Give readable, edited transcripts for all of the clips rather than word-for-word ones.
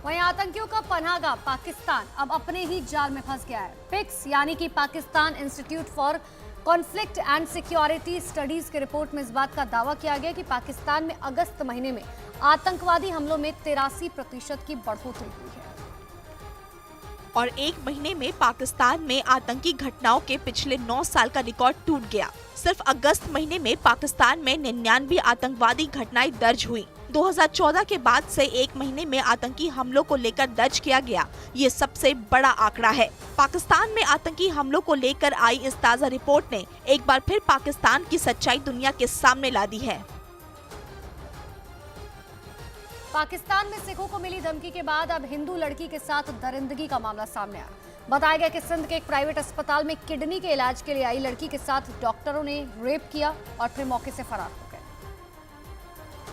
वहीं आतंकियों का पनाहगाह पाकिस्तान अब अपने ही जाल में फंस गया है। पिक्स यानी कि Pakistan institute for conflict and security studies की रिपोर्ट में इस बात का दावा किया गया कि पाकिस्तान में अगस्त महीने में आतंकवादी हमलों में 83% की बढ़ोतरी हुई है और एक महीने में पाकिस्तान में आतंकी घटनाओं के पिछले 9 साल का रिकॉर्ड टूट गया। सिर्फ अगस्त महीने में पाकिस्तान में 99 आतंकवादी घटनाएं दर्ज हुई। 2014 के बाद से एक महीने में आतंकी हमलों को लेकर दर्ज किया गया ये सबसे बड़ा आंकड़ा है। पाकिस्तान में आतंकी हमलों को लेकर आई इस ताज़ा रिपोर्ट ने एक बार फिर पाकिस्तान की सच्चाई दुनिया के सामने ला दी है। पाकिस्तान में सिखों को मिली धमकी के बाद अब हिंदू लड़की के साथ दरिंदगी का मामला सामने आया। बताया गया कि सिंध के एक प्राइवेट अस्पताल में किडनी के इलाज के लिए आई लड़की के साथ डॉक्टरों ने रेप किया और फिर मौके से फरार हो गए,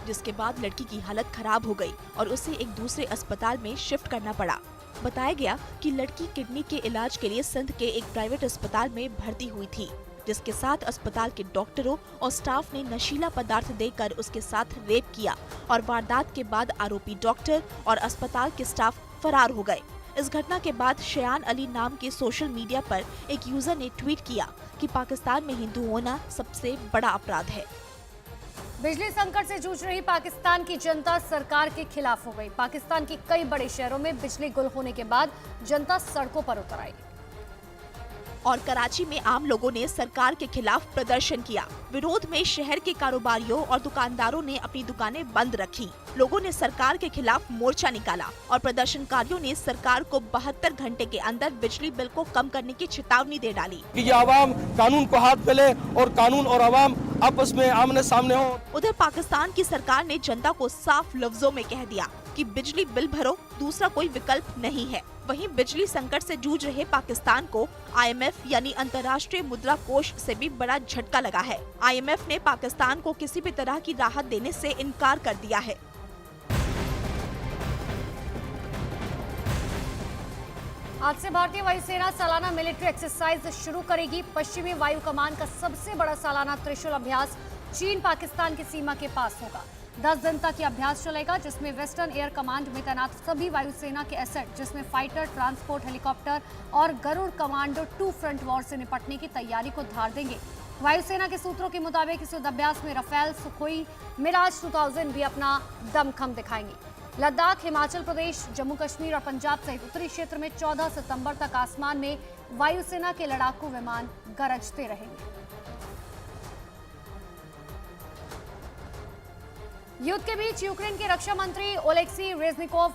जिसके बाद लड़की की हालत खराब हो गई और उसे एक दूसरे अस्पताल में शिफ्ट करना पड़ा। बताया गया कि लड़की किडनी के इलाज के लिए सिंध के एक प्राइवेट अस्पताल में भर्ती हुई थी, जिसके साथ अस्पताल के डॉक्टरों और स्टाफ ने नशीला पदार्थ देकर उसके साथ रेप किया और वारदात के बाद आरोपी डॉक्टर और अस्पताल के स्टाफ फरार हो गए। इस घटना के बाद शयान अली नाम के सोशल मीडिया पर एक यूजर ने ट्वीट किया कि पाकिस्तान में हिंदू होना सबसे बड़ा अपराध है। बिजली संकट से जूझ रही पाकिस्तान की जनता सरकार के खिलाफ हो गई। पाकिस्तान के कई बड़े शहरों में बिजली गुल होने के बाद जनता सड़कों पर उतर आई और कराची में आम लोगों ने सरकार के खिलाफ प्रदर्शन किया। विरोध में शहर के कारोबारियों और दुकानदारों ने अपनी दुकानें बंद रखी। लोगों ने सरकार के खिलाफ मोर्चा निकाला और प्रदर्शनकारियों ने सरकार को 72 घंटे के अंदर बिजली बिल को कम करने की चेतावनी दे डाली कि ये आवाम कानून को हाथ फैले और कानून और आवाम आपस में आमने सामने हो। उधर पाकिस्तान की सरकार ने जनता को साफ लफ्जों में कह दिया कि बिजली बिल भरो, दूसरा कोई विकल्प नहीं है। वहीं बिजली संकट से जूझ रहे पाकिस्तान को IMF यानी अंतर्राष्ट्रीय मुद्रा कोष से भी बड़ा झटका लगा है। IMF ने पाकिस्तान को किसी भी तरह की राहत देने से इनकार कर दिया है। आज से भारतीय वायुसेना सालाना मिलिट्री एक्सरसाइज शुरू करेगी। पश्चिमी वायु कमान का सबसे बड़ा सालाना त्रिशूल अभ्यास चीन पाकिस्तान की सीमा के पास होगा। 10 दिन तक यह अभ्यास चलेगा, जिसमें वेस्टर्न एयर कमांड में तैनात सभी वायुसेना के एसेट, जिसमें फाइटर, ट्रांसपोर्ट, हेलीकॉप्टर और गरुड़ कमांडो 2 फ्रंट वॉर से निपटने की तैयारी को धार देंगे। वायुसेना के सूत्रों के मुताबिक इस युद्धाभ्यास में राफेल, सुखोई, मिराज 2000 भी अपना दमखम दिखाएंगे। लद्दाख, हिमाचल प्रदेश, जम्मू कश्मीर और पंजाब सहित उत्तरी क्षेत्र में 14 सितंबर तक आसमान में वायुसेना के लड़ाकू विमान गरजते रहेंगे। युद्ध के बीच यूक्रेन के रक्षा मंत्री ओलेक्सी रेजनिकोव